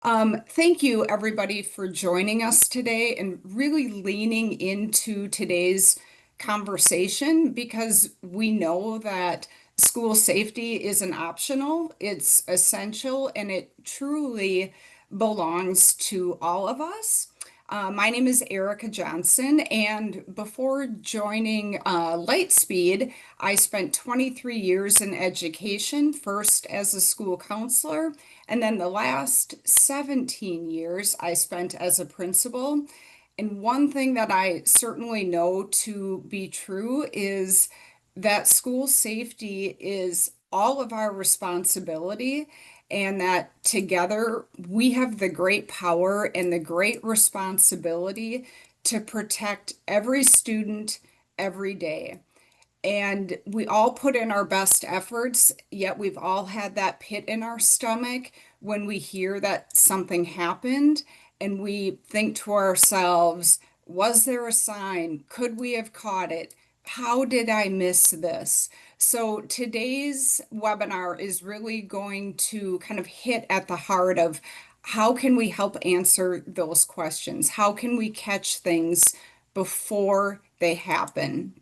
Thank you, everybody, for joining us today and really leaning into today's conversation because we know that school safety isn't optional, it's essential, and it truly belongs to all of us. My name is Erica Johnson, and before joining Lightspeed, I spent 23 years in education, first as a school counselor, and then the last 17 years I spent as a principal. And one thing that I certainly know to be true is that school safety is all of our responsibility, and that together we have the great power and the great responsibility to protect every student every day. And we all put in our best efforts, yet we've all had that pit in our stomach when we hear that something happened and we think to ourselves, was there a sign? Could we have caught it? How did I miss this? So today's webinar is really going to kind of hit at the heart of how can we help answer those questions? How can we catch things before they happen?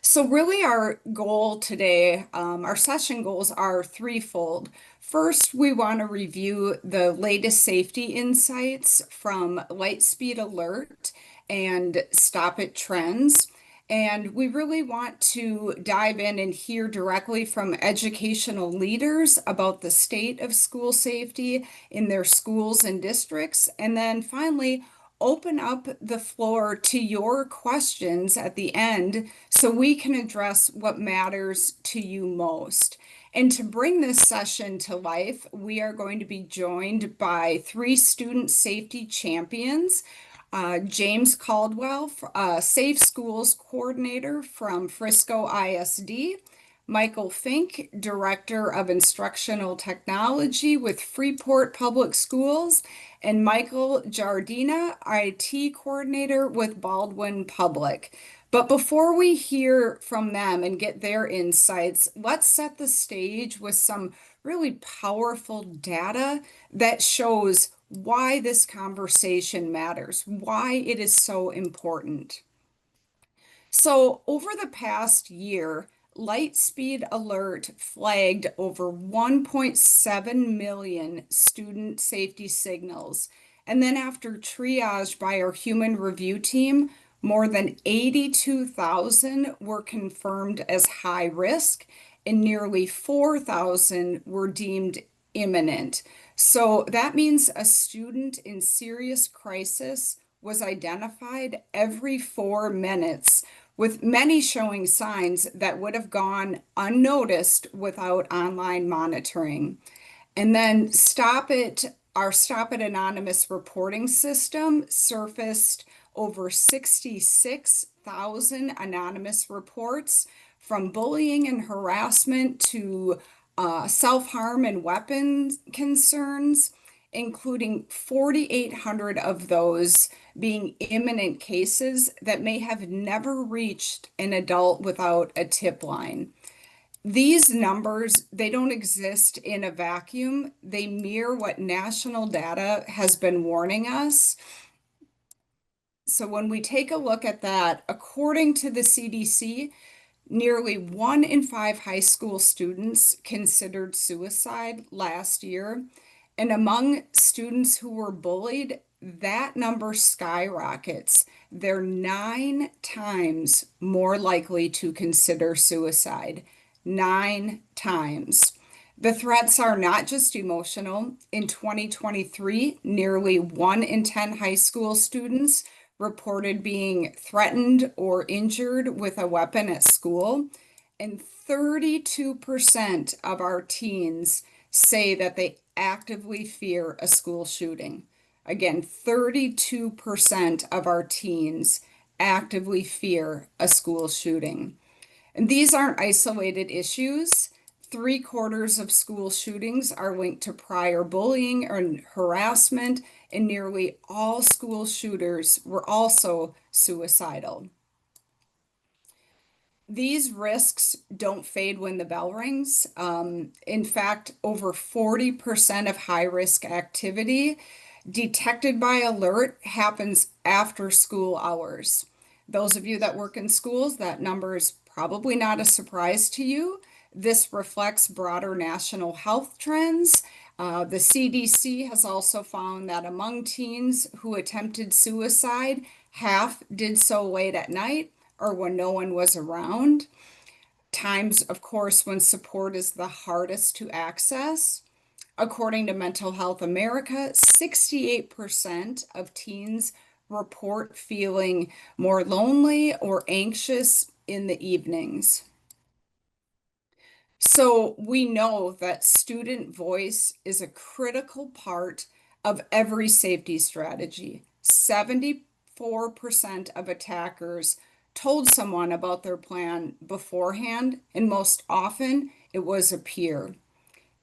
So really our goal today, our session goals are threefold. First, we want to review the latest safety insights from Lightspeed Alert and Stop It Trends. And we really want to dive in and hear directly from educational leaders about the state of school safety in their schools and districts. And then finally, open up the floor to your questions at the end so we can address what matters to you most. And to bring this session to life, we are going to be joined by three student safety champions. James Caldwell, Safe Schools Coordinator from Frisco ISD, Michael Fink, Director of Instructional Technology with Freeport Public Schools, and Michael Jardina, IT Coordinator with Baldwin Public. But before we hear from them and get their insights, let's set the stage with some really powerful data that shows why this conversation matters, why it is so important. So over the past year, Lightspeed Alert flagged over 1.7 million student safety signals. And then after triage by our human review team, more than 82,000 were confirmed as high risk and nearly 4,000 were deemed imminent. So that means a student in serious crisis was identified every 4 minutes, with many showing signs that would have gone unnoticed without online monitoring. And then our Stop It Anonymous reporting system surfaced over 66,000 anonymous reports from bullying and harassment to self-harm and weapons concerns, including 4,800 of those being imminent cases that may have never reached an adult without a tip line. These numbers, they don't exist in a vacuum. They mirror what national data has been warning us. So when we take a look at that, according to the CDC, nearly 1 in 5 high school students considered suicide last year. And among students who were bullied, that number skyrockets. They're 9 times more likely to consider suicide. 9 times. The threats are not just emotional. In 2023, nearly 1 in 10 high school students reported being threatened or injured with a weapon at school, and 32% of our teens say that they actively fear a school shooting. Again, 32% of our teens actively fear a school shooting. And these aren't isolated issues. 3/4 of school shootings are linked to prior bullying or harassment, and nearly all school shooters were also suicidal. These risks don't fade when the bell rings. In fact, over 40% of high risk activity detected by alert happens after school hours. Those of you that work in schools, that number is probably not a surprise to you. This reflects broader national health trends. The CDC has also found that among teens who attempted suicide, half did so late at night or when no one was around. Times, of course, when support is the hardest to access. According to Mental Health America, 68% of teens report feeling more lonely or anxious in the evenings. So we know that student voice is a critical part of every safety strategy. 74% of attackers told someone about their plan beforehand, and most often it was a peer.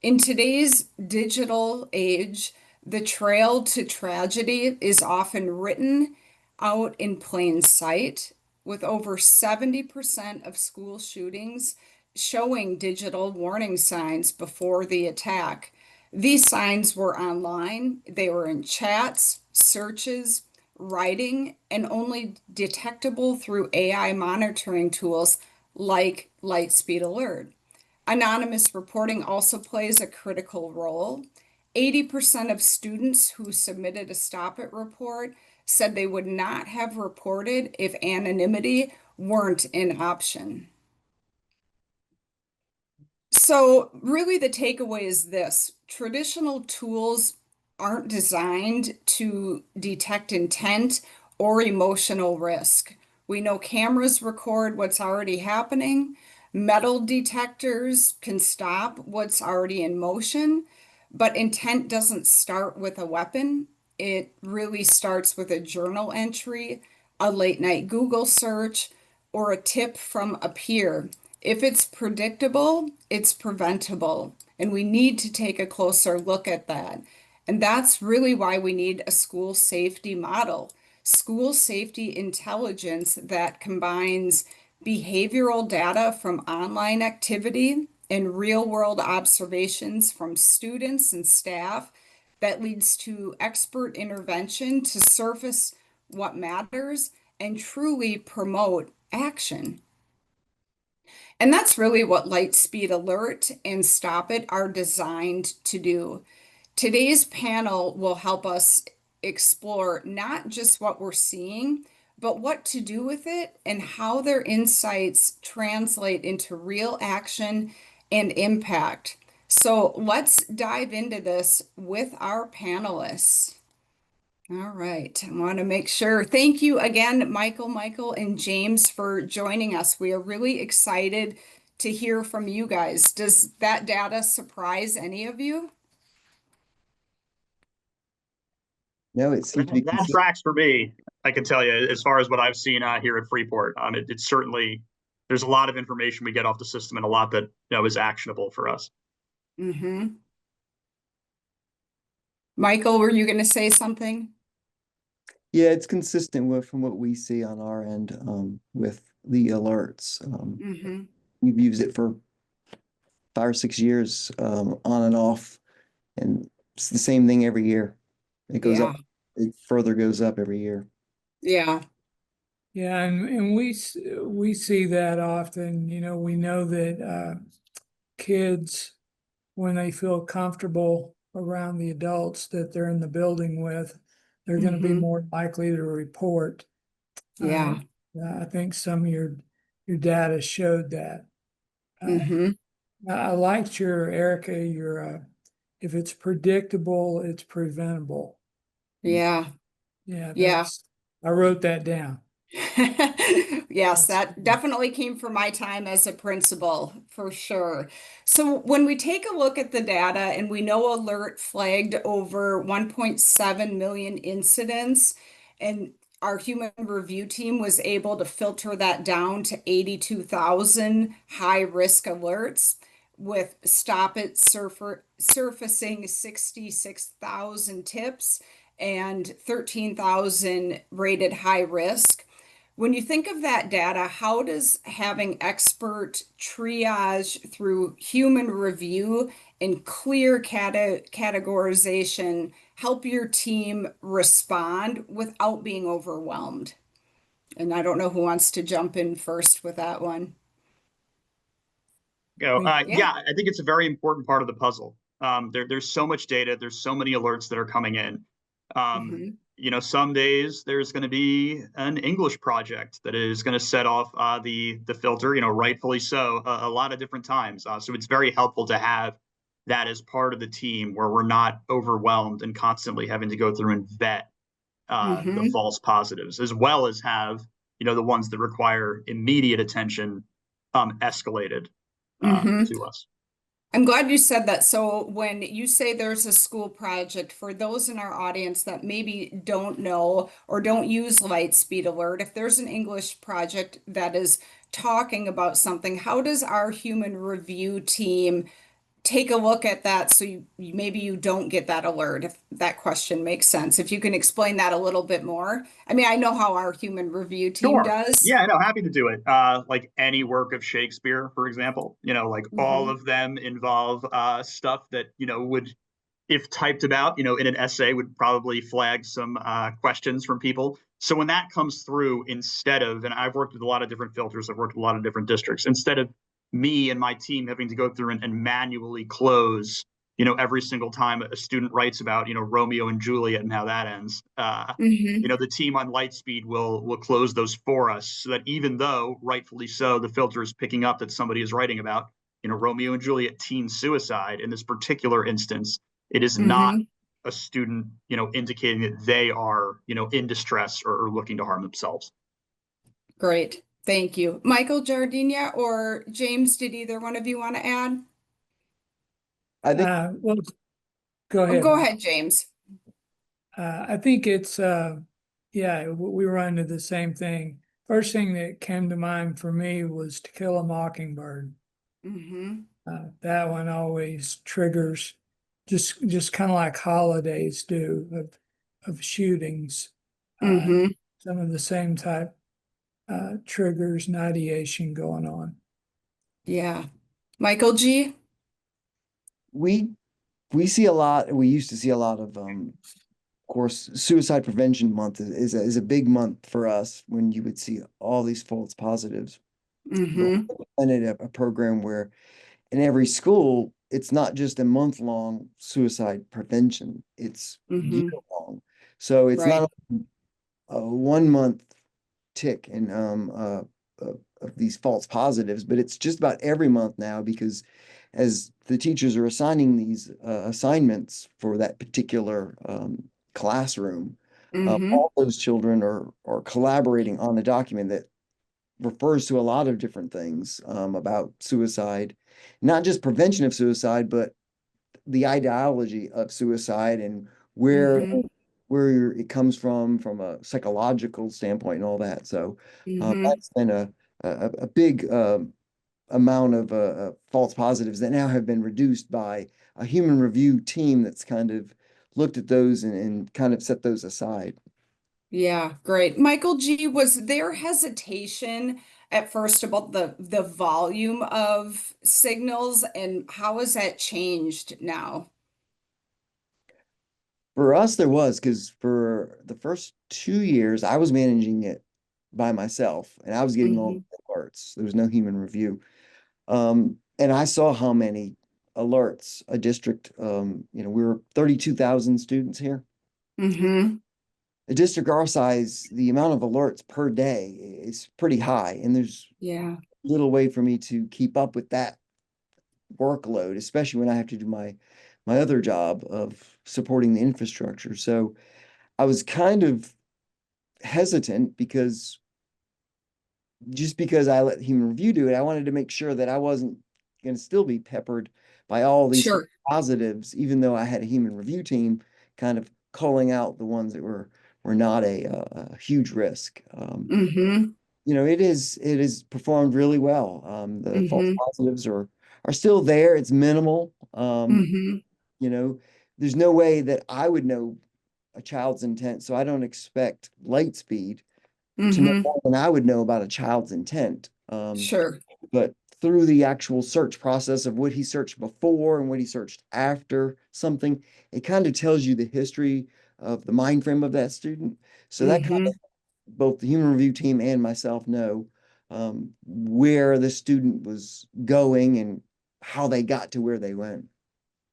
In today's digital age, the trail to tragedy is often written out in plain sight, with over 70% of school shootings showing digital warning signs before the attack. These signs were online, they were in chats, searches, writing, and only detectable through AI monitoring tools like Lightspeed Alert. Anonymous reporting also plays a critical role. 80% of students who submitted a Stop It report said they would not have reported if anonymity weren't an option. So, really, the takeaway is this: traditional tools aren't designed to detect intent or emotional risk. We know cameras record what's already happening, metal detectors can stop what's already in motion, but intent doesn't start with a weapon. It really starts with a journal entry, a late night Google search, or a tip from a peer. If it's predictable, it's preventable. And we need to take a closer look at that. And that's really why we need a school safety model, school safety intelligence that combines behavioral data from online activity and real world observations from students and staff that leads to expert intervention to surface what matters and truly promote action. And that's really what Lightspeed Alert and Stop It are designed to do. Today's panel will help us explore not just what we're seeing, but what to do with it and how their insights translate into real action and impact. So let's dive into this with our panelists. All right, I want to make sure. Thank you again, Michael, and James for joining us. We are really excited to hear from you guys. Does that data surprise any of you? No, it seems to be That consistent. tracks for me. I can tell you, as far as what I've seen here at Freeport, it's certainly there's a lot of information we get off the system and a lot that is actionable for us. Mm-hmm. Michael, were you going to say something? Yeah, it's consistent with from what we see on our end with the alerts. Mm-hmm. We've used it for 5 or 6 years on and off, and it's the same thing every year. It goes Yeah, up, it further goes up every year. yeah. Yeah, and we see that often. We know that kids, when they feel comfortable around the adults that they're in the building with, they're going to be Mm-hmm. more likely to report. Yeah. I think some of your data showed that. Mm-hmm. I liked your Erica. Your if it's predictable, it's preventable. Yeah. Yeah, Yeah. I wrote that down. Yes, that definitely came from my time as a principal, for sure. So when we take a look at the data and we know Alert flagged over 1.7 million incidents, and our human review team was able to filter that down to 82,000 high risk alerts, with Stop It surfacing 66,000 tips and 13,000 rated high risk. When you think of that data, how does having expert triage through human review and clear categorization help your team respond without being overwhelmed? And I don't know who wants to jump in first with that one. Yeah, I think it's a very important part of the puzzle. There's so much data, there's so many alerts that are coming in. Mhm. Some days there's going to be an English project that is going to set off the filter, rightfully so, a lot of different times. So it's very helpful to have that as part of the team where we're not overwhelmed and constantly having to go through and vet the Mhm. false positives, as well as have, the ones that require immediate attention escalated Mhm. to us. I'm glad you said that. So when you say there's a school project, for those in our audience that maybe don't know or don't use Lightspeed Alert, if there's an English project that is talking about something, how does our human review team take a look at that so maybe you don't get that alert, if that question makes sense? If you can explain that a little bit more. I mean, I know how our human review team Sure. does. Yeah, no, happy to do it. Like any work of Shakespeare, for example, like all Hmm. of them involve stuff that, would, if typed about, in an essay, would probably flag some questions from people. So when that comes through, instead of, and I've worked with a lot of different filters, I've worked with a lot of different districts, instead of me and my team having to go through and manually close, every single time a student writes about, Romeo and Juliet and how that ends, Hmm. the team on Lightspeed will close those for us, so that even though rightfully so the filter is picking up that somebody is writing about, Romeo and Juliet teen suicide, in this particular instance it is not Hmm. a student, indicating that they are, in distress or looking to harm themselves. Great. Thank you. Michael, Jardinia, or James, did either one of you want to add? I think Well, go Oh, ahead, go Mike. ahead, James. I think it's, yeah, we run into the same thing. First thing that came to mind for me was To Kill a Mockingbird. Hmm. That one always triggers, just kind of like holidays do of shootings. Uh, Hmm. some of the same type triggers and ideation going on. Yeah. Michael G. we we see a lot, we used to see a lot of course, Suicide Prevention Month is a big month for us when you would see all these false positives. But Hmm. we implemented a program where in every school, it's not just a month-long suicide prevention, it's Hmm. year-long. So it's Right. not a 1 month tick in of these false positives, but it's just about every month now because as the teachers are assigning these assignments for that particular classroom, Hmm. all those children are collaborating on a document that refers to a lot of different things about suicide, not just prevention of suicide, but the ideology of suicide and where Hmm. where it comes from a psychological standpoint and all that. So Hmm. that's been a big amount of false positives that now have been reduced by a human review team that's kind of looked at those and kind of set those aside. Yeah, great. Michael G, was there hesitation at first about the volume of signals, and how has that changed now? For us, there was because for the first 2 years, I was managing it by myself and I was getting all Hmm. the alerts. There was no human review. And I saw how many alerts a district, we were 32,000 students here. Hmm. A district our size, the amount of alerts per day is pretty high. And there's Yeah. little way for me to keep up with that workload, especially when I have to do my other job of supporting the infrastructure. So I was kind of hesitant because just because I let human review do it, I wanted to make sure that I wasn't going to still be peppered by all these Sure. positives, even though I had a human review team kind of calling out the ones that were not a huge risk. Hmm. It is performed really well. The false Hmm. positives are still there. It's minimal. Hmm. You know, there's no way that I would know a child's intent, so I don't expect Lightspeed to know Mm-hmm. more than I would know about a child's intent. Sure. But through the actual search process of what he searched before and what he searched after something, it kind of tells you the history of the mind frame of that student. So that kind Mm-hmm. of both the human review team and myself know where the student was going and how they got to where they went.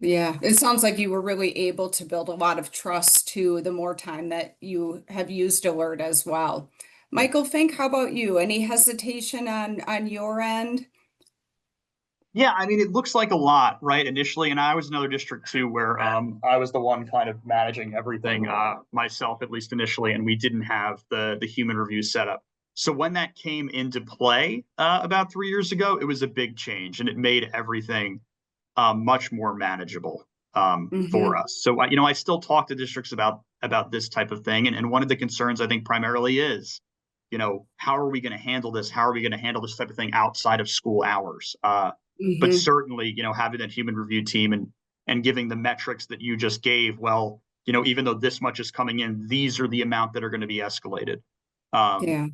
Yeah, it sounds like you were really able to build a lot of trust too, the more time that you have used Alert as well. Yeah. Michael Fink, how about you? Any hesitation on your end? Yeah, I mean, it looks like a lot, right? Initially, and I was another district too, where I was the one kind of managing everything myself, at least initially, and we didn't have the human review setup. So when that came into play about 3 years ago, it was a big change, and it made everything much more manageable for Mm-hmm. us. So I still talk to districts about this type of thing, and one of the concerns I think primarily is, how are we going to handle this? How are we going to handle this type of thing outside of school hours? But Mm-hmm. certainly, having that human review team and giving the metrics that you just gave, well, even though this much is coming in, these are the amount that are going to be escalated. Um, Yeah,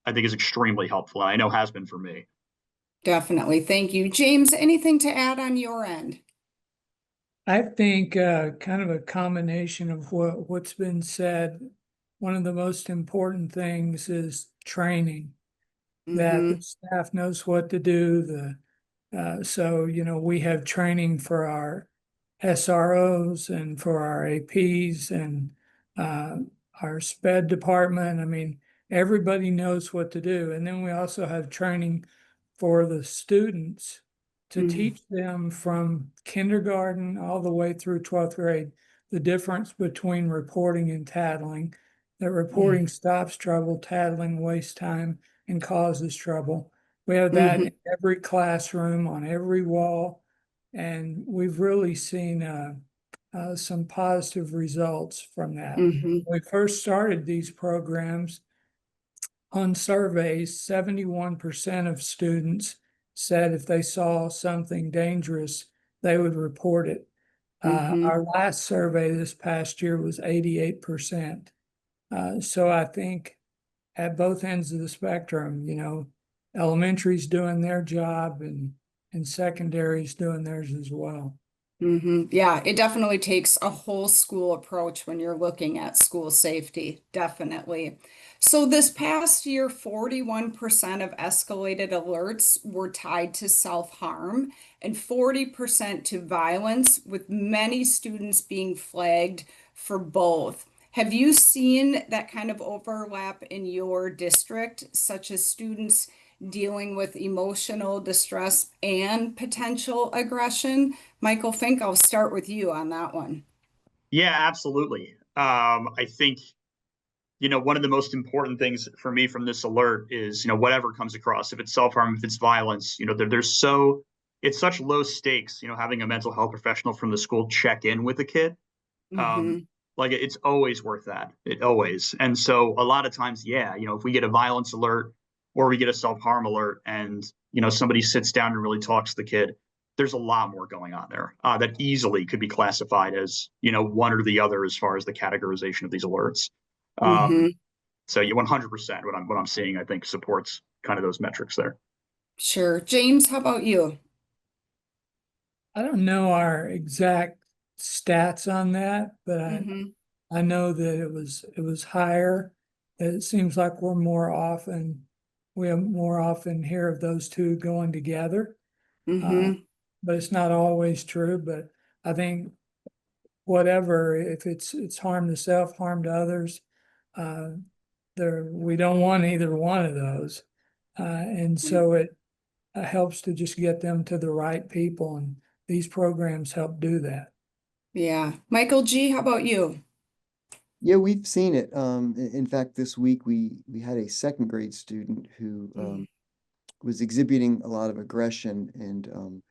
I think is extremely helpful, and I know has been for me. definitely. Thank you. James, anything to add on your end? I think kind of a combination of what's been said. One of the most important things is training, that Mm-hmm. the staff knows what to do. So we have training for our SROs and for our APs and uh, our SPED department. I mean, everybody knows what to do. And then we also have training for the students to Mm-hmm. teach them from kindergarten all the way through 12th grade, the difference between reporting and tattling. That reporting stops trouble, tattling wastes time and causes trouble. We have that Mm-hmm. in every classroom, on every wall, and we've really seen some positive results from that. Mm-hmm. When we first started these programs, on surveys, 71% of students said if they saw something dangerous, they would report it. Mm-hmm. Our last survey this past year was 88%. So I think at both ends of the spectrum, elementary's doing their job and secondary's doing theirs as well. Mm-hmm. Yeah, it definitely takes a whole school approach when you're looking at school safety, definitely. So this past year, 41% of escalated alerts were tied to self-harm and 40% to violence, with many students being flagged for both. Have you seen that kind of overlap in your district, such as students dealing with emotional distress and potential aggression? Michael Fink, I'll start with you on that one. Yeah, absolutely. I think one of the most important things for me from this alert is, whatever comes across, if it's self-harm, if it's violence, it's such low stakes, having a mental health professional from the school check in with a kid. Um, Mm-hmm. like it's always worth that. It always. And so a lot of times, yeah, if we get a violence alert or we get a self-harm alert and, somebody sits down and really talks to the kid, there's a lot more going on there that easily could be classified as, one or the other as far as the categorization of these alerts. Mm-hmm. Um, so you 100% what I'm seeing, I think supports kind of those metrics there. Sure. James, how about you? I don't know our exact stats on that, but Mm-hmm. I know that it was higher. It seems like we have more often hear of those two going together. Uh, Mm-hmm. but it's not always true. But I think whatever, if it's harm to self, harm to others, uh, we don't want either one of those. And so it helps to just get them to the right people, and these programs help do that. Yeah. Michael G., how about you? Yeah, we've seen it. In fact, this week we had a second grade student who was exhibiting a lot of aggression and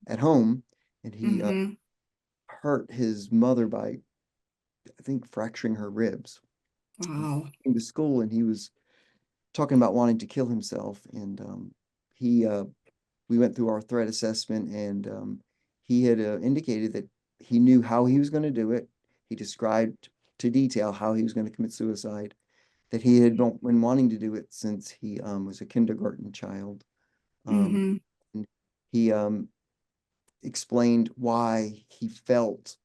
at home, and he Mm-hmm. hurt his mother by, I think, fracturing her ribs. Wow. Came to school, and he was talking about wanting to kill himself, and he we went through our threat assessment, and he had indicated that he knew how he was going to do it. He described to detail how he was going to commit suicide. that he had been wanting to do it since he was a kindergarten child. Mm-hmm. And he explained why he felt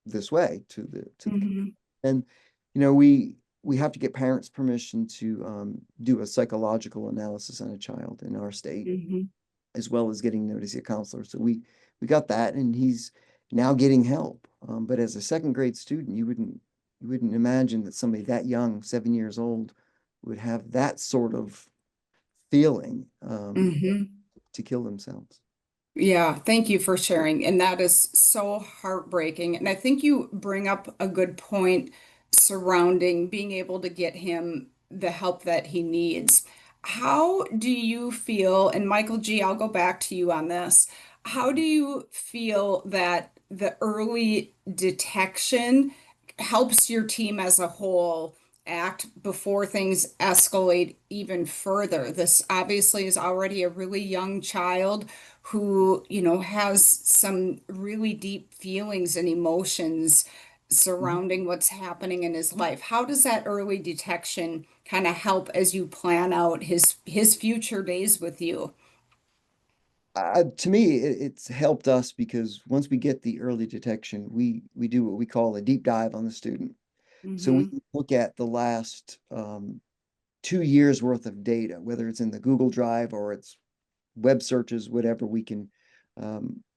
this way to Mm-hmm. and we have to get parents' permission to do a psychological analysis on a child in our state, Mm-hmm. as well as getting to see a counselor. So we got that, and he's now getting help. But as a second grade student, you wouldn't imagine that somebody that young, 7 years old, would have that sort of feeling Mm-hmm. to kill themselves. Yeah, thank you for sharing. And that is so heartbreaking. And I think you bring up a good point surrounding being able to get him the help that he needs. How do you feel, and Michael G., I'll go back to you on this. How do you feel that the early detection helps your team as a whole act before things escalate even further? This obviously is already a really young child who, has some really deep feelings and emotions Mhm. surrounding what's happening in his life. How does that early detection kind of help as you plan out his future days with you? To me, it's helped us because once we get the early detection, we do what we call a deep dive on the student. So we Mm-hmm. look at the last 2 years worth of data, whether it's in the Google Drive or it's web searches, whatever we can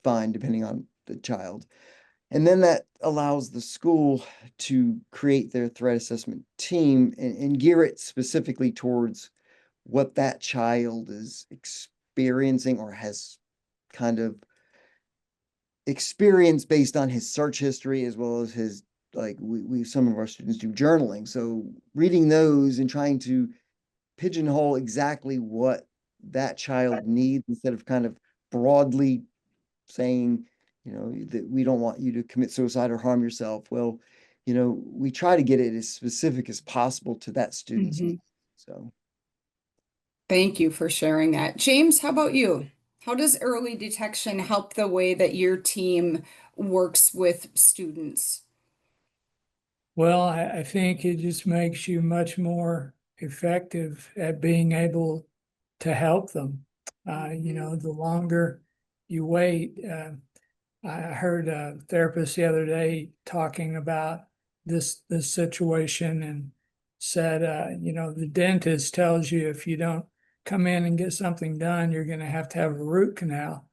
find depending on the child. And then that allows the school to create their threat assessment team and gear it specifically towards what that child is experiencing or has kind of experienced based on his search history as well as his like we some of our students do journaling. So reading those and trying to pigeonhole exactly what that child needs instead of kind of broadly saying, that we don't want you to commit suicide or harm yourself. Well, we try to get it as specific as possible to that student's Mm-hmm. needs. So Thank you for sharing that. James, how about you? How does early detection help the way that your team works with students? Well, I think it just makes you much more effective at being able to help them. The longer you wait, I heard a therapist the other day talking about this situation and said, the dentist tells you if you don't come in and get something done, you're going to have a root canal.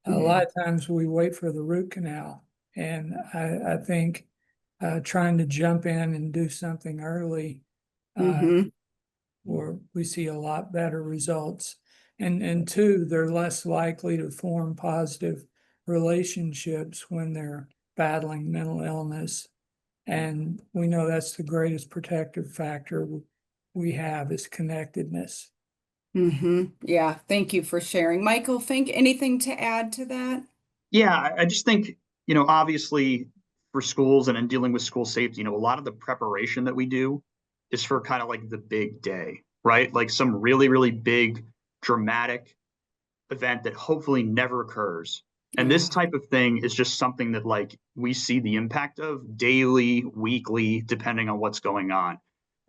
A lot of times we wait for the root canal, and I think trying to jump in and do something early, uh, Mm-hmm. where we see a lot better results. And two, they're less likely to form positive relationships when they're battling mental illness. And we know that's the greatest protective factor we have is connectedness. Mm-hmm. Yeah, thank you for sharing. Michael, think anything to add to that? Yeah, I just think, obviously for schools and in dealing with school safety, a lot of the preparation that we do is for kind of like the big day, right? Like some really, really big, dramatic event that hopefully never occurs. And this Yeah. type of thing is just something that like we see the impact of daily, weekly, depending on what's going on.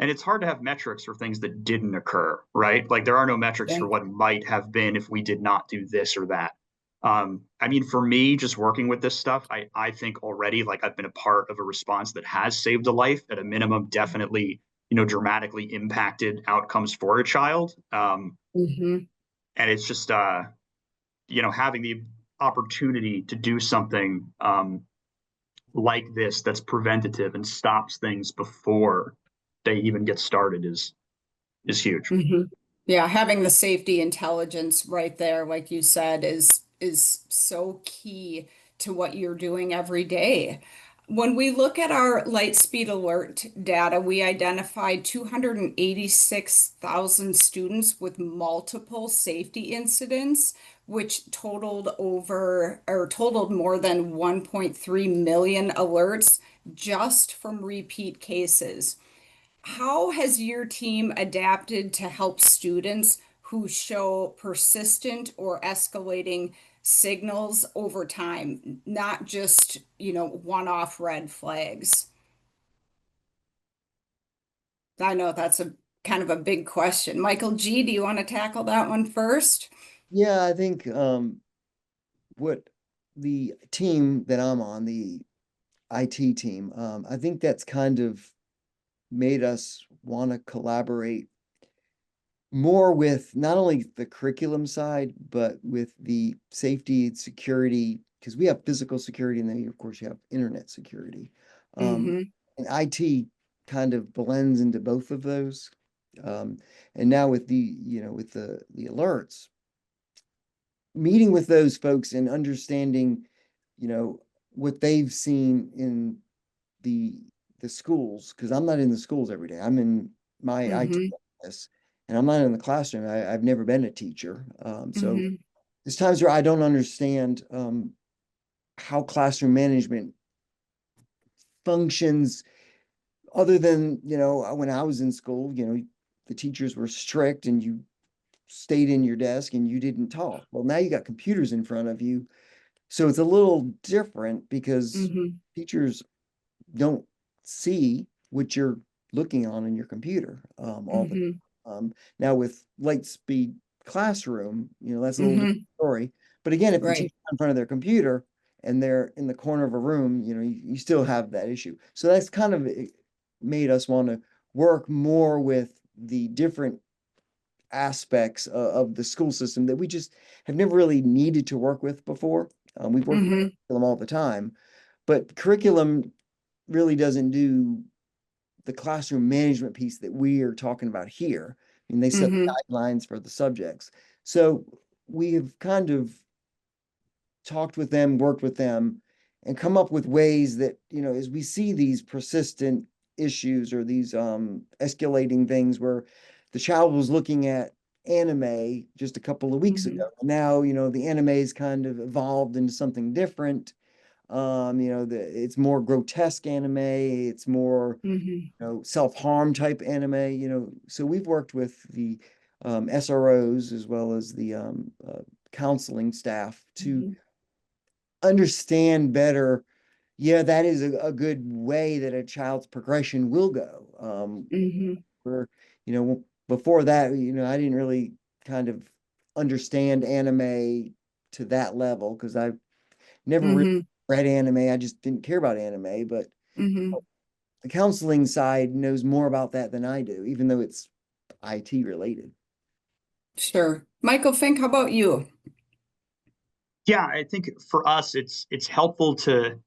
And it's hard to have metrics for things that didn't occur, right? Like there are no metrics for Thank what might have been if we did not do this or that. I mean, for me, just working with this stuff, I think already like I've been a part of a response that has saved a life at a minimum, definitely, dramatically impacted outcomes for a child. Mm-hmm. And it's just having the opportunity to do something like this that's preventative and stops things before they even get started is huge. Mm-hmm. Yeah, having the safety intelligence right there, like you said, is so key to what you're doing every day. When we look at our light speed alert data, we identified 286,000 students with multiple safety incidents, which totaled more than 1.3 million alerts just from repeat cases. How has your team adapted to help students who show persistent or escalating signals over time, not just, one-off red flags? I know that's a kind of a big question. Michael G., do you want to tackle that one first? Yeah, I think what the team that I'm on, the IT team, I think that's kind of made us want to collaborate more with not only the curriculum side, but with the safety and security, because we have physical security and then of course you have internet security. Mm-hmm. And IT kind of blends into both of those. And now with with the alerts, meeting with those folks and understanding, you know, what they've seen in the the schools, because I'm not in the schools every day. I'm in my IT Mm-hmm. office and I'm not in the classroom. I've never been a teacher. So Mm-hmm. there's times where I don't understand how classroom management functions other than, when I was in school, the teachers were strict and you stayed in your desk and you didn't talk. Well, now you got computers in front of you. So it's a little different because Mm-hmm. teachers don't see what you're looking on in your computer all the Mm-hmm. now with Lightspeed Classroom, that's a little different Mm-hmm. story. But again, if the Right. teacher's in front of their computer and they're in the corner of a room, you still have that issue. So that's kind of made us want to work more with the different aspects of the school system that we just have never really needed to work with before. We've worked with Mm-hmm. them all the time, but curriculum really doesn't do the classroom management piece that we are talking about here. I mean, they set the Mm-hmm. guidelines for the subjects. So we have kind of talked with them, worked with them, and come up with ways that, as we see these persistent issues or these escalating things where the child was looking at anime just a couple of weeks Mm-hmm. ago. Now, the anime is kind of evolved into something different. It's more grotesque anime, it's more Mm-hmm. self-harm type anime, so we've worked with the SROs as well as the counseling staff to understand better, yeah, that is a good way that a child's progression will go. Mm-hmm. Where, before that, I didn't really kind of understand anime to that level because I've never really Mm-hmm. read anime. I just didn't care about anime, but Mm-hmm. the counseling side knows more about that than I do, even though it's IT related. Sure. Michael Fink, how about you? Yeah, I think for us, it's helpful to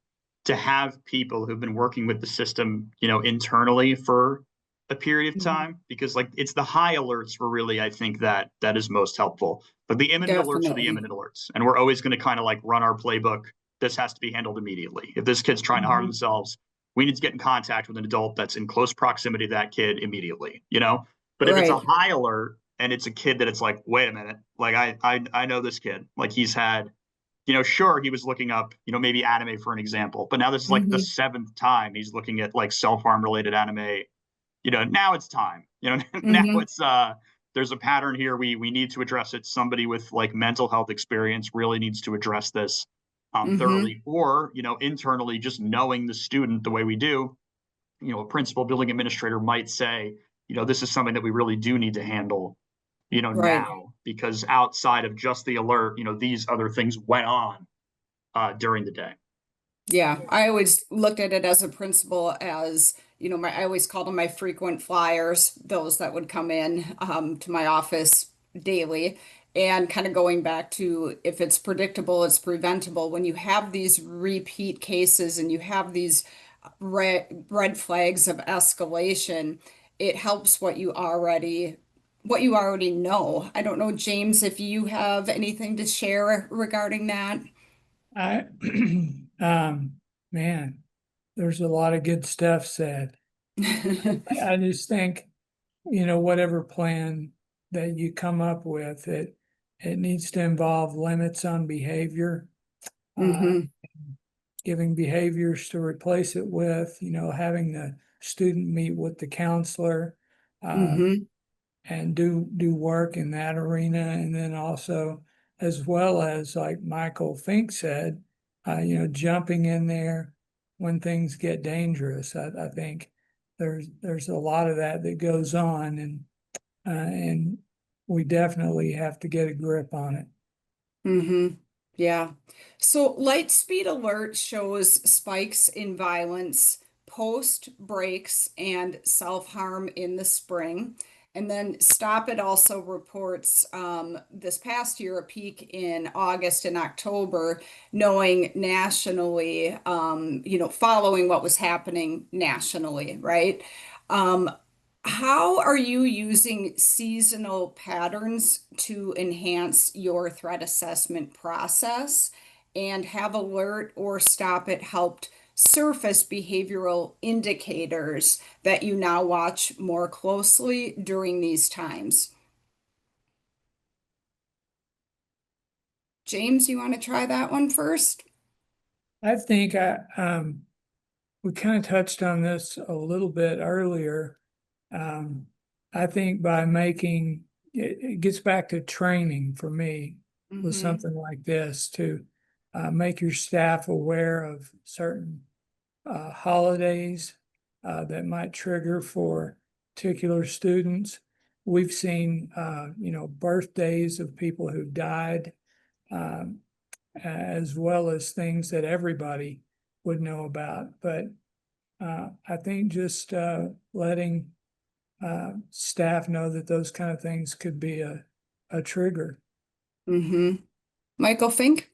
have people who've been working with the system, internally for a period of Mm-hmm. time, because like it's the high alerts were really, I think that is most helpful. But the imminent alerts are the Definitely. imminent alerts, and we're always going to kind of like run our playbook. This has to be handled immediately. If this kid's trying to harm Mm-hmm. themselves, we need to get in contact with an adult that's in close proximity to that kid immediately. But if it's a Right. high alert and it's a kid that it's like, wait a minute, like I know this kid, like he's had sure, he was looking up, maybe anime for an example, but now this is like the Mm-hmm. seventh time he's looking at like self-harm related anime. Now it's time. Now Mm-hmm. it's there's a pattern here. We need to address it. Somebody with like mental health experience really needs to address this Mm-hmm. thoroughly, or internally, just knowing the student the way we do. A principal building administrator might say, this is something that we really do need to handle Right. now, because outside of just the alert, these other things went on during the day. Yeah, I always looked at it as a principal as, I always called them my frequent flyers, those that would come in to my office daily. And kind of going back to if it's predictable, it's preventable. When you have these repeat cases and you have these red flags of escalation, it helps what you already know. I don't know, James, if you have anything to share regarding that. I, man, there's a lot of good stuff said. I just think, whatever plan that you come up with, it needs to involve limits on behavior, uh, Hmm. giving behaviors to replace it with, having the student meet with the counselor, uh, Hmm. and do work in that arena, and then also, as well as like Michael Fink said, jumping in there when things get dangerous. I think there's a lot of that that goes on, and we definitely have to get a grip on it. Mm-hmm. Yeah. So light speed alert shows spikes in violence, post breaks, and self-harm in the spring. And then Stop It also reports this past year a peak in August and October, knowing nationally, following what was happening nationally, right? Um, how are you using seasonal patterns to enhance your threat assessment process? And have Alert or Stop It helped surface behavioral indicators that you now watch more closely during these times? James, you want to try that one first? I think we kind of touched on this a little bit earlier. Um, I think by making it gets back to training for me with Mm-hmm. something like this to make your staff aware of certain holidays that might trigger for particular students. We've seen, birthdays of people who died, um, as well as things that everybody would know about. But I think just letting staff know that those kind of things could be a trigger. Mm-hmm. Michael Fink?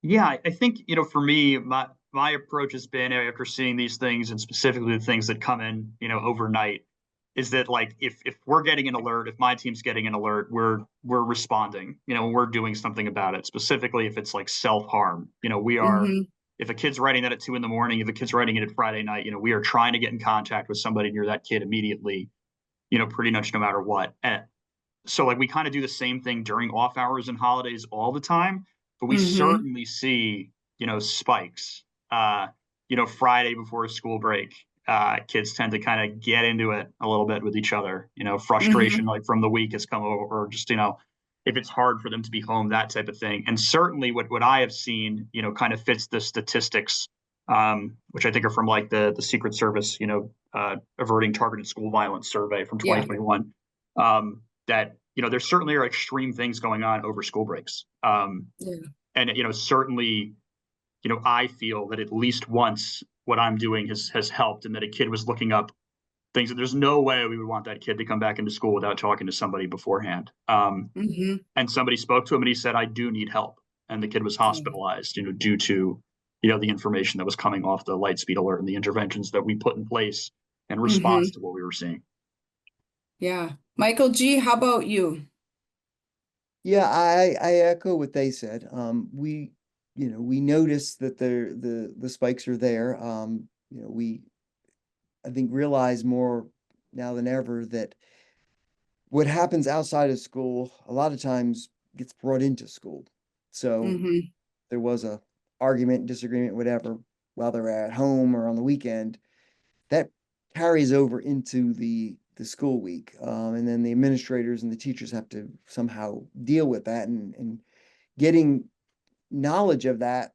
Yeah, I think, for me, my approach has been after seeing these things and specifically the things that come in, overnight, is that like if we're getting an alert, if my team's getting an alert, we're responding, we're doing something about it. Specifically if it's like self-harm. We are Mm-hmm. if a kid's writing that at 2 a.m, if a kid's writing it at Friday night, we are trying to get in contact with somebody near that kid immediately, pretty much no matter what. So like we kind of do the same thing during off hours and holidays all the time, but we Mm-hmm. certainly see, spikes. Friday before school break, kids tend to kind of get into it a little bit with each other. Frustration Mm-hmm. like from the week has come over, or just if it's hard for them to be home, that type of thing. And certainly what I have seen, kind of fits the statistics, which I think are from like the Secret Service, averting targeted school violence survey from Yeah. 2021. That there certainly are extreme things going on over school breaks, Yeah. and certainly I feel that at least once what I'm doing has helped, and that a kid was looking up things that there's no way we would want that kid to come back into school without talking to somebody beforehand. Mm-hmm. And somebody spoke to him and he said, "I do need help," and the kid was hospitalized, due to the information that was coming off the light speed alert and the interventions that we put in place in response Mm-hmm. to what we were seeing. Yeah. Michael G., how about you? Yeah, I echo what they said. We notice that the spikes are there. We I think realize more now than ever that what happens outside of school a lot of times gets brought into school. So Mm-hmm. there was a argument, disagreement, whatever, while they're at home or on the weekend, that carries over into the school week. And then the administrators and the teachers have to somehow deal with that, and getting knowledge of that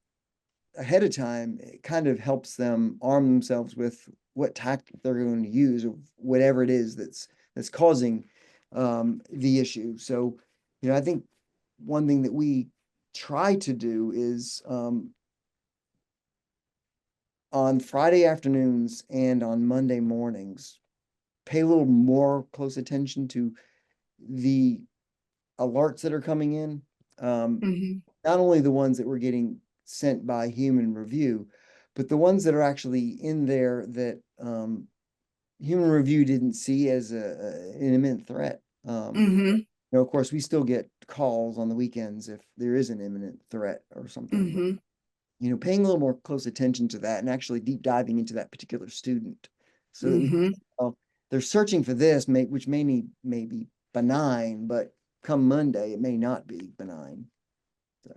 ahead of time, it kind of helps them arm themselves with what tactic they're going to use, or whatever it is that's causing the issue. So, I think one thing that we try to do is on Friday afternoons and on Monday mornings, pay a little more close attention to the alerts that are coming in. Mm-hmm. Not only the ones that we're getting sent by human review, but the ones that are actually in there that human review didn't see as an imminent threat. Mm-hmm. Of course, we still get calls on the weekends if there is an imminent threat or something, but Mm-hmm. paying a little more close attention to that and actually deep diving into that particular student so that we Mm-hmm. well, they're searching for this, which may be benign, but come Monday, it may not be benign. So.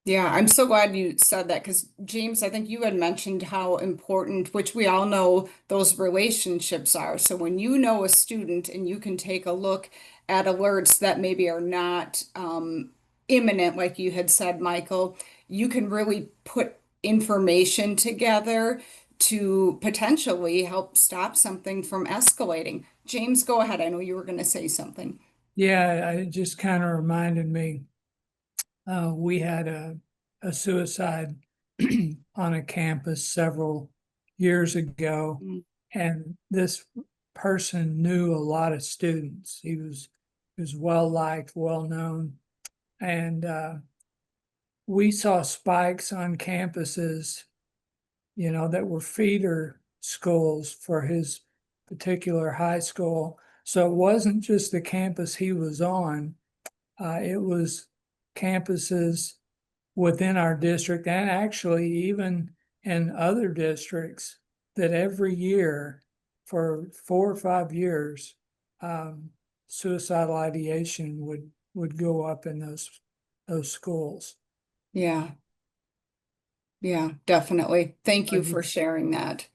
Yeah, I'm so glad you said that because James, I think you had mentioned how important, which we all know those relationships are. So when you know a student and you can take a look at alerts that maybe are not imminent, like you had said, Michael, you can really put information together to potentially help stop something from escalating. James, go ahead. I know you were going to say something. Yeah, it just kind of reminded me, we had a suicide on a campus several years ago, Mm. and this person knew a lot of students. He was well liked, well known, and we saw spikes on campuses, that were feeder schools for his particular high school. So it wasn't just the campus he was on, it was campuses within our district and actually even in other districts that every year for 4 or 5 years, um, suicidal ideation would go up in those schools. Yeah, yeah, definitely. Thank I you for just sharing that.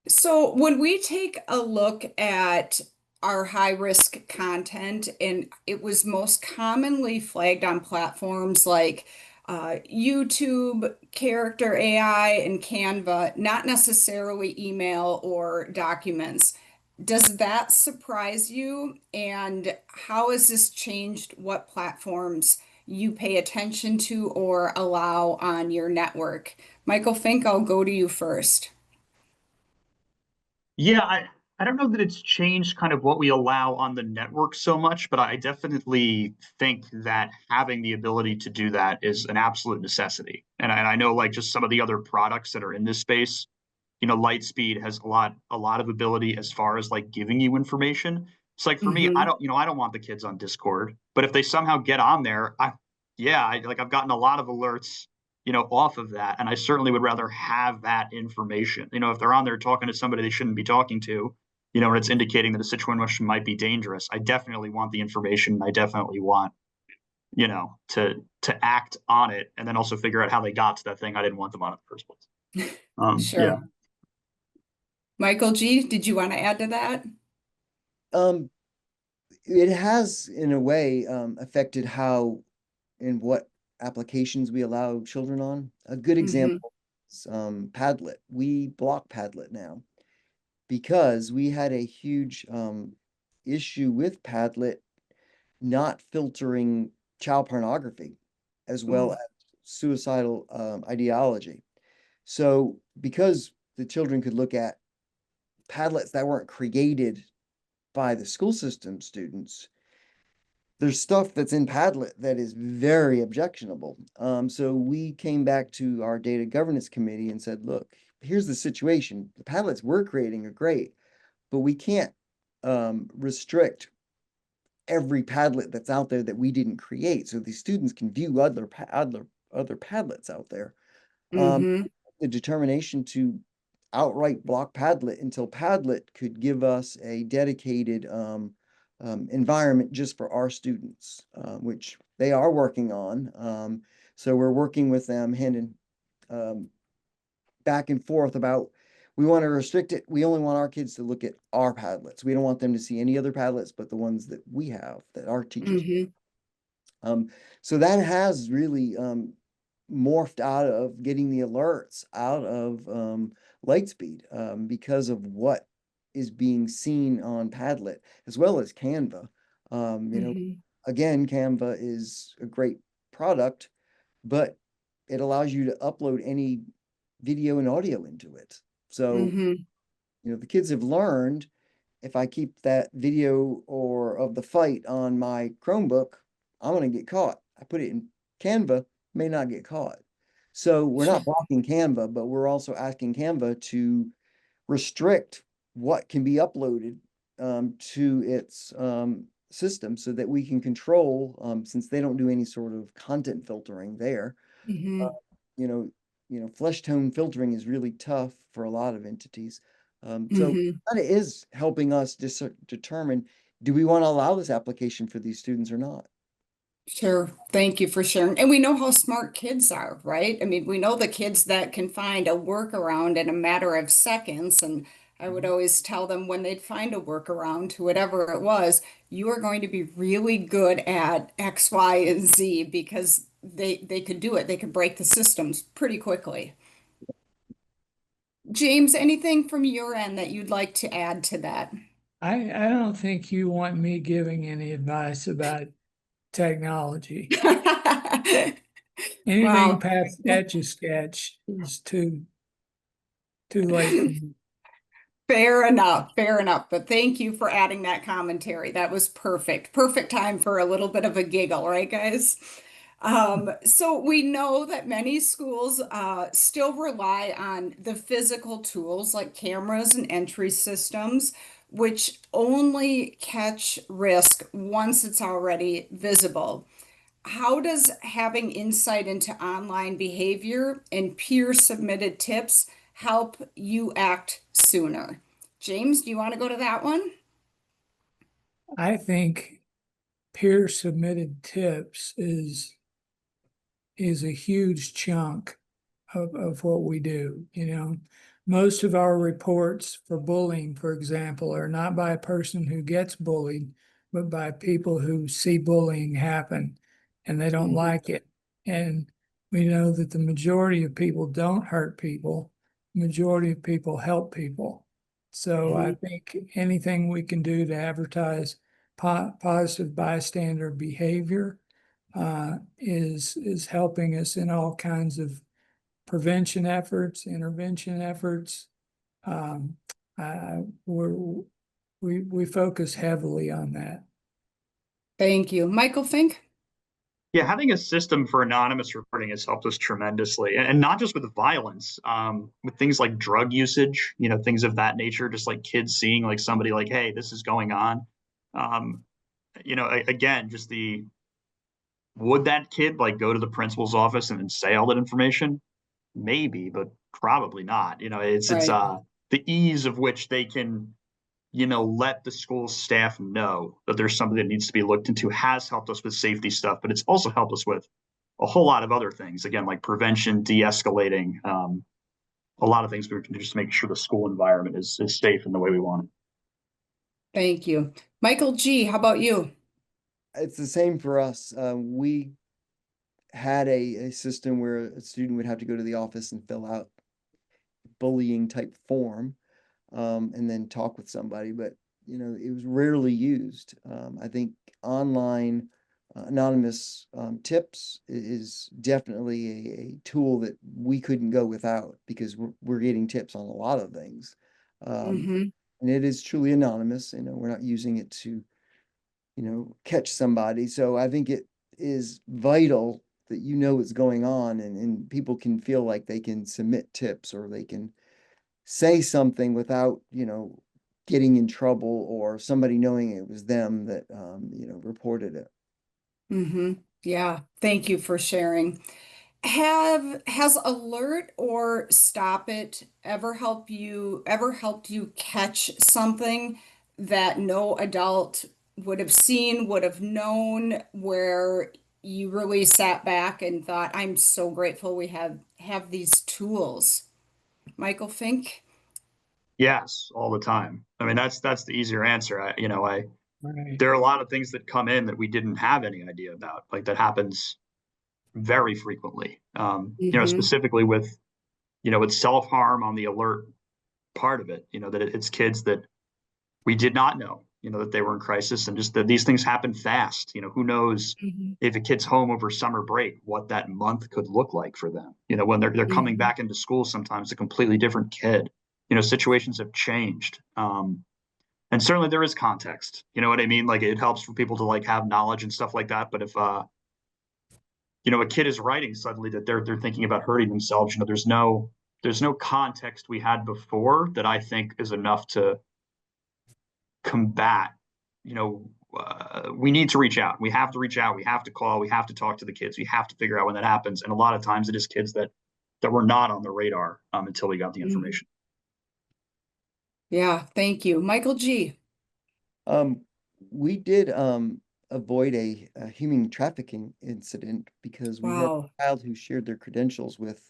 So when we take a look at our high risk content, and it was most commonly flagged on platforms like YouTube, Character AI, and Canva, not necessarily email or documents. Does that surprise you? And how has this changed what platforms you pay attention to or allow on your network? Michael Fink, I'll go to you first. Yeah, I don't know that it's changed kind of what we allow on the network so much, but I definitely think that having the ability to do that is an absolute necessity. And I know like just some of the other products that are in this space, Lightspeed has a lot of ability as far as like giving you information. It's like for me, Hmm. I don't want the kids on Discord, but if they somehow get on there, I've gotten a lot of alerts, off of that, and I certainly would rather have that information. If they're on there talking to somebody they shouldn't be talking to, and it's indicating that the situation might be dangerous, I definitely want the information. I definitely want, to act on it, and then also figure out how they got to that thing I didn't want them on in the first place. Yeah. Sure. Michael G., did you want to add to that? Um, it has, in a way, affected how and what applications we allow children on. A good Hmm. example is Padlet. We block Padlet now because we had a huge issue with Padlet not filtering child pornography as well Oh. as suicidal ideology. So because the children could look at Padlets that weren't created by the school system students, there's stuff that's in Padlet that is very objectionable. So we came back to our data governance committee and said, look, here's the situation. The Padlets we're creating are great, but we can't restrict every Padlet that's out there that we didn't create. So these students can view other Padlets out there. Hmm. The determination to outright block Padlet until Padlet could give us a dedicated environment just for our students, which they are working on. So we're working with them hand in back and forth about we want to restrict it. We only want our kids to look at our Padlets. We don't want them to see any other Padlets but the ones that we have, that our teachers. Hmm. So that has really morphed out of getting the alerts out of Lightspeed because of what is being seen on Padlet as well as Canva. Hmm. Again, Canva is a great product, but it allows you to upload any video and audio into it. So, Hmm. the kids have learned if I keep that video or of the fight on my Chromebook, I'm going to get caught. I put it in Canva, may not get caught. So we're Sure. not blocking Canva, but we're also asking Canva to restrict what can be uploaded to its system so that we can control, since they don't do any sort of content filtering there. Uh, Hmm. you know, flesh tone filtering is really tough for a lot of entities. So Hmm. kind of is helping us determine, do we want to allow this application for these students or not? Sure. Thank you for sharing. And we know how smart kids are, right? I mean, we know the kids that can find a workaround in a matter of seconds. And I would Mhm. always tell them when they'd find a workaround to whatever it was, you are going to be really good at X, Y, and Z because they could do it. They could break the systems pretty quickly. James, anything from your end that you'd like to add to that? I don't think you want me giving any advice about technology. Anything Wow. past Etch a Sketch is too late for me. Fair enough, fair enough. But thank you for adding that commentary. That was perfect. Perfect time for a little bit of a giggle, right, guys? So we know that many schools still rely on the physical tools like cameras and entry systems, which only catch risk once it's already visible. How does having insight into online behavior and peer submitted tips help you act sooner? James, do you want to go to that one? I think peer submitted tips is a huge chunk of what we do. Most of our reports for bullying, for example, are not by a person who gets bullied, but by people who see bullying happen and they don't like it. And we know that the majority of people don't hurt people, majority of people help people. So I think anything we can do to advertise positive bystander behavior is helping us in all kinds of prevention efforts, intervention efforts. Um, we focus heavily on that. Thank you. Michael Fink? Yeah, having a system for anonymous reporting has helped us tremendously, and not just with violence, with things like drug usage, things of that nature. Just like kids seeing like somebody like, hey, this is going on. Um, again, just the would that kid like go to the principal's office and then say all that information? Maybe, but probably not. It's Right. the ease of which they can let the school staff know that there's something that needs to be looked into has helped us with safety stuff, but it's also helped us with a whole lot of other things. Again, like prevention, de-escalating, a lot of things we can do just to make sure the school environment is safe in the way we want it. Thank you. Michael G., how about you? It's the same for us. We had a system where a student would have to go to the office and fill out bullying type form, and then talk with somebody, but it was rarely used. I think online anonymous tips is definitely a tool that we couldn't go without because we're getting tips on a lot of things. Um, Hmm. and it is truly anonymous. We're not using it to, catch somebody. So I think it is vital that what's going on, and people can feel like they can submit tips or they can say something without, getting in trouble or somebody knowing it was them that, reported it. Hmm. Yeah, thank you for sharing. Has alert or stop it ever helped you catch something that no adult would have seen, would have known, where you really sat back and thought, I'm so grateful we have these tools. Michael Fink? Yes, all the time. I mean, that's the easier answer. Right. There are a lot of things that come in that we didn't have any idea about. Like that happens very frequently. Hmm. Specifically with self-harm on the alert part of it, that it's kids that we did not know, that they were in crisis, and just that these things happen fast. Who knows Hmm. if a kid's home over summer break, what that month could look like for them. When they're coming Hmm. back into school, sometimes a completely different kid. Situations have changed. And certainly there is context. You know what I mean? Like it helps for people to like have knowledge and stuff like that. But if a kid is writing suddenly that they're thinking about hurting themselves, there's no context we had before that I think is enough to combat. We need to reach out. We have to reach out. We have to call. We have to talk to the kids. We have to figure out when that happens. And a lot of times it is kids that were not on the radar until we got the Hmm. information. Yeah, thank you. Michael G. Um, we did avoid a human trafficking incident because we had Wow. a child who shared their credentials with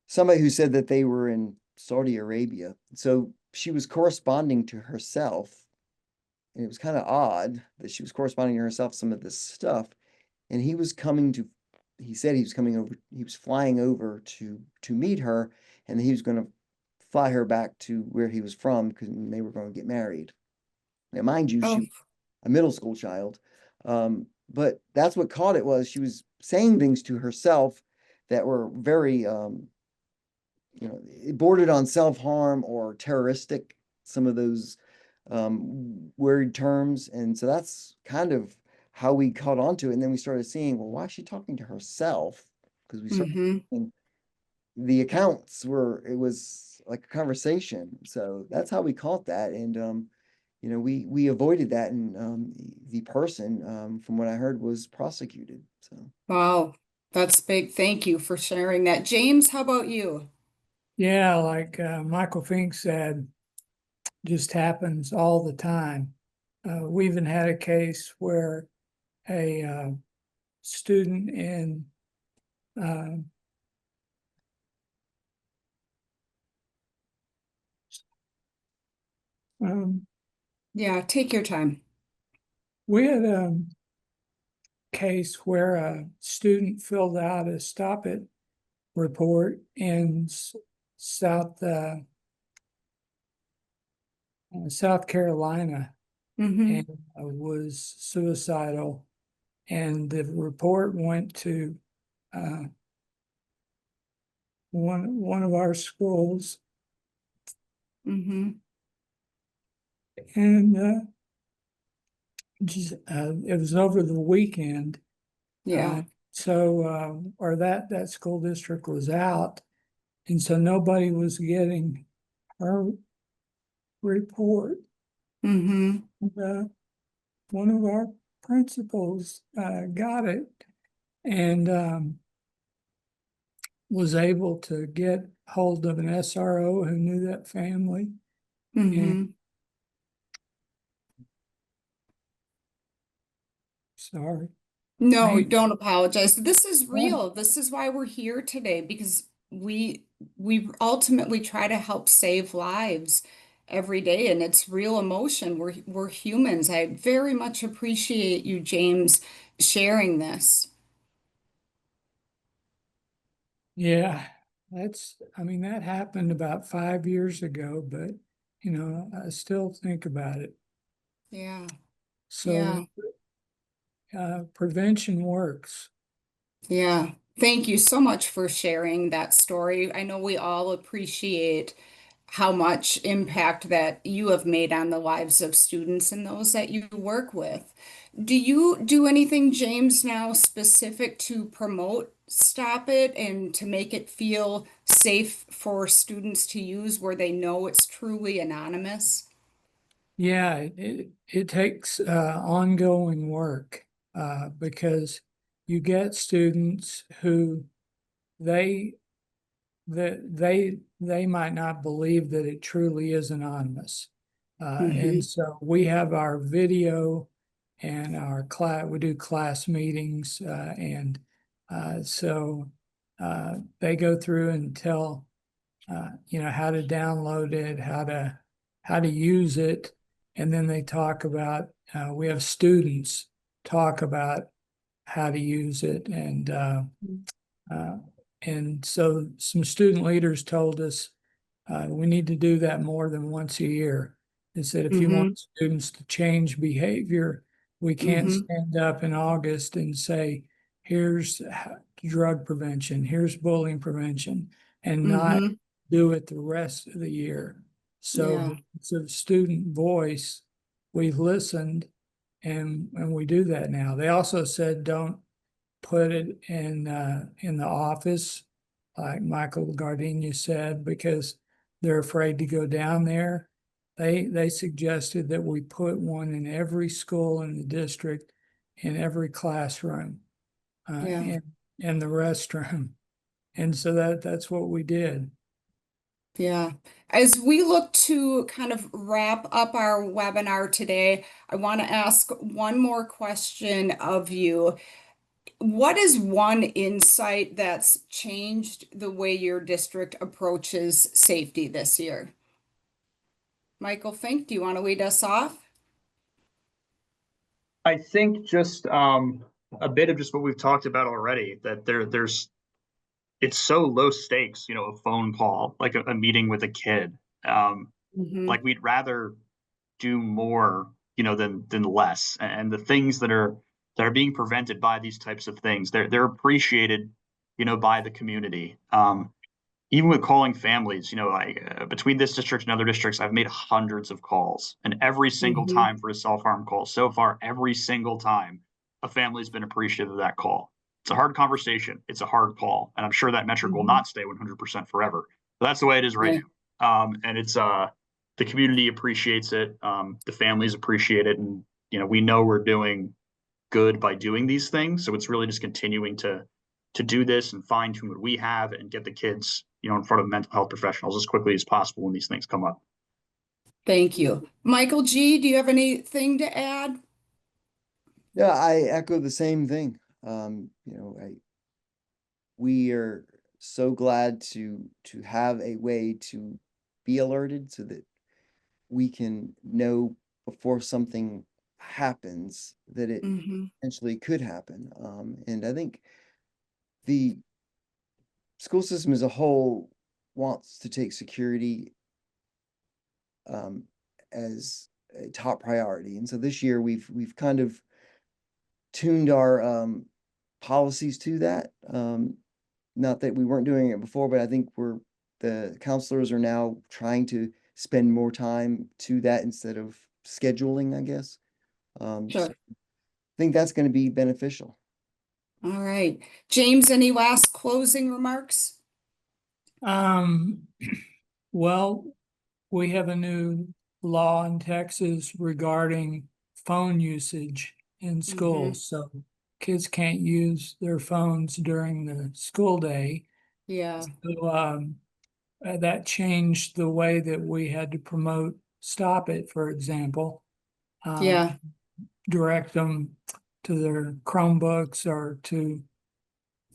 somebody who said that they were in Saudi Arabia. So she was corresponding to herself, and it was kind of odd that she was corresponding to herself some of this stuff. And he said he was coming over, he was flying over to meet her, and he was going to fly her back to where he was from because they were going to get married. Now, mind you, she Oh, was a middle school child. But that's what caught it was she was saying things to herself that were very, it bordered on self-harm or terroristic, some of those word terms. And so that's kind of how we caught on to it. And then we started seeing, well, why is she talking to herself? Because we started mm-hmm. seeing the accounts were, it was like a conversation. So that's how we caught that. And, we avoided that. And the person, from what I heard, was prosecuted. So. Wow, that's big. Thank you for sharing that. James, how about you? Yeah, like Michael Fink said, just happens all the time. We even had a case where a student in uh, um, Yeah, take your time. we had a case where a student filled out a stop it report in South South Carolina Mm-hmm. and was suicidal. And the report went to uh, one of our schools, Mm-hmm. and it was over the weekend. Yeah. Or that school district was out, and so nobody was getting her report. Mm-hmm. Uh, One of our principals got it and was able to get hold of an SRO who knew that family. And Mm-hmm. sorry, No, maybe. don't apologize. This is Yeah, real. This is why we're here today because we ultimately try to help save lives every day and it's real emotion. We're humans. I very much appreciate you, James, sharing this. yeah, I mean, that happened about 5 years ago, but I still think about it. Yeah. Yeah. So prevention works. Yeah. Thank you so much for sharing that story. I know we all appreciate how much impact that you have made on the lives of students and those that you work with. Do you do anything, James, now specific to promote Stop It and to make it feel safe for students to use where they know it's truly anonymous? Yeah, it takes ongoing work because you get students who they they might not believe that it truly is anonymous. And Mm-hmm. so we have our video and our class, we do class meetings, and so they go through and tell how to download it, how to use it, and then they talk about. We have students talk about how to use it, uh, and so some student leaders told us we need to do that more than once a year. They said if you want Mm-hmm. students to change behavior, we can't Mm-hmm. stand up in August and say, here's drug prevention, here's bullying prevention, and not Mm-hmm. do it the rest of the year. So Yeah. because of student voice, we've listened and we do that now. They also said don't put it in the office, like Michael Gardenia said, because they're afraid to go down there. They suggested that we put one in every school in the district, in every classroom, Yeah. in the restroom, and so that's what we did. Yeah. As we look to kind of wrap up our webinar today, I want to ask one more question of you. What is one insight that's changed the way your district approaches safety this year? Michael Fink, do you want to lead us off? I think just a bit of just what we've talked about already, that there's it's so low stakes, you know, a phone call, like a meeting with a kid. Mhm. Like we'd rather do more, you know, than less. And the things that are being prevented by these types of things, they're appreciated, you know, by the community. Even with calling families, you know, between this district and other districts, I've made hundreds of calls, and every single Mhm. time for a self-harm call so far, every single time, a family's been appreciative of that call. It's a hard conversation. It's a hard call, and I'm sure that metric will Mhm. not stay 100% forever. But that's the way it is right Right. now. And it's the community appreciates it, the families appreciate it, and you know we know we're doing good by doing these things. So it's really just continuing to do this and fine tune what we have and get the kids, you know, in front of mental health professionals as quickly as possible when these things come up. Thank you. Michael G., do you have anything to add? Yeah, I echo the same thing. You know, we are so glad to have a way to be alerted so that we can know before something happens that it Mm-hmm. potentially could happen. And I think the school system as a whole wants to take security um, as a top priority. And so this year we've kind of tuned our policies to that. Not that we weren't doing it before, but I think the counselors are now trying to spend more time to that instead of scheduling, I guess. So Sure. I think that's going to be beneficial. All right. James, any last closing remarks? Um, well, we have a new law in Texas regarding phone usage in Mm-hmm. schools. So kids can't use their phones during the school day. Yeah. So, that changed the way that we had to promote Stop It, for example. Yeah. Direct them to their Chromebooks or to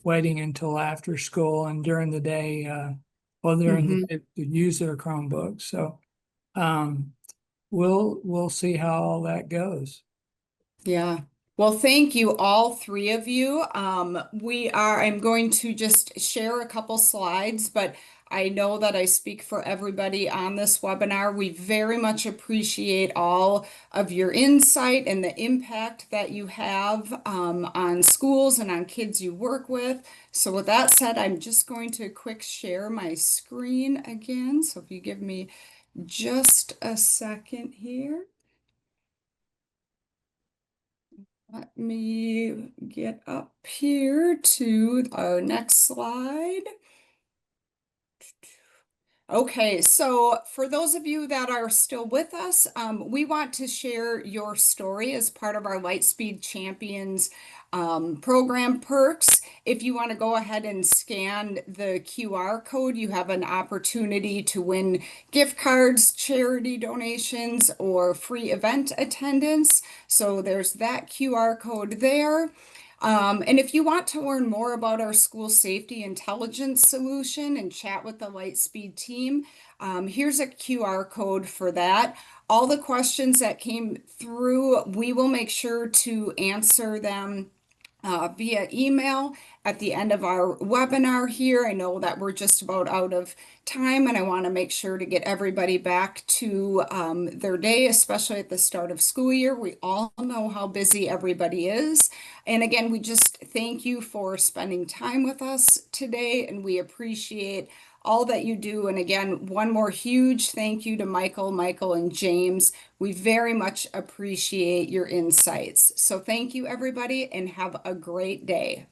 waiting until after school and during the day, during the Mm-hmm. day to use their Chromebooks. So, um, we'll see how all that goes. Yeah. Well, thank you, all three of you. I'm going to just share a couple slides, but I know that I speak for everybody on this webinar. We very much appreciate all of your insight and the impact that you have on schools and on kids you work with. So with that said, I'm just going to quick share my screen again. So if you give me just a second here. Let me get up here to our next slide. Okay, so for those of you that are still with us, we want to share your story as part of our Lightspeed Champions program perks. If you want to go ahead and scan the QR code, you have an opportunity to win gift cards, charity donations, or free event attendance. So there's that QR code there. And if you want to learn more about our school safety intelligence solution and chat with the Lightspeed team, here's a QR code for that. All the questions that came through, we will make sure to answer them via email at the end of our webinar here. I know that we're just about out of time, and I want to make sure to get everybody back to their day, especially at the start of school year. We all know how busy everybody is. And again, we just thank you for spending time with us today, and we appreciate all that you do. And again, one more huge thank you to Michael, and James. We very much appreciate your insights. So thank you, everybody, and have a great day.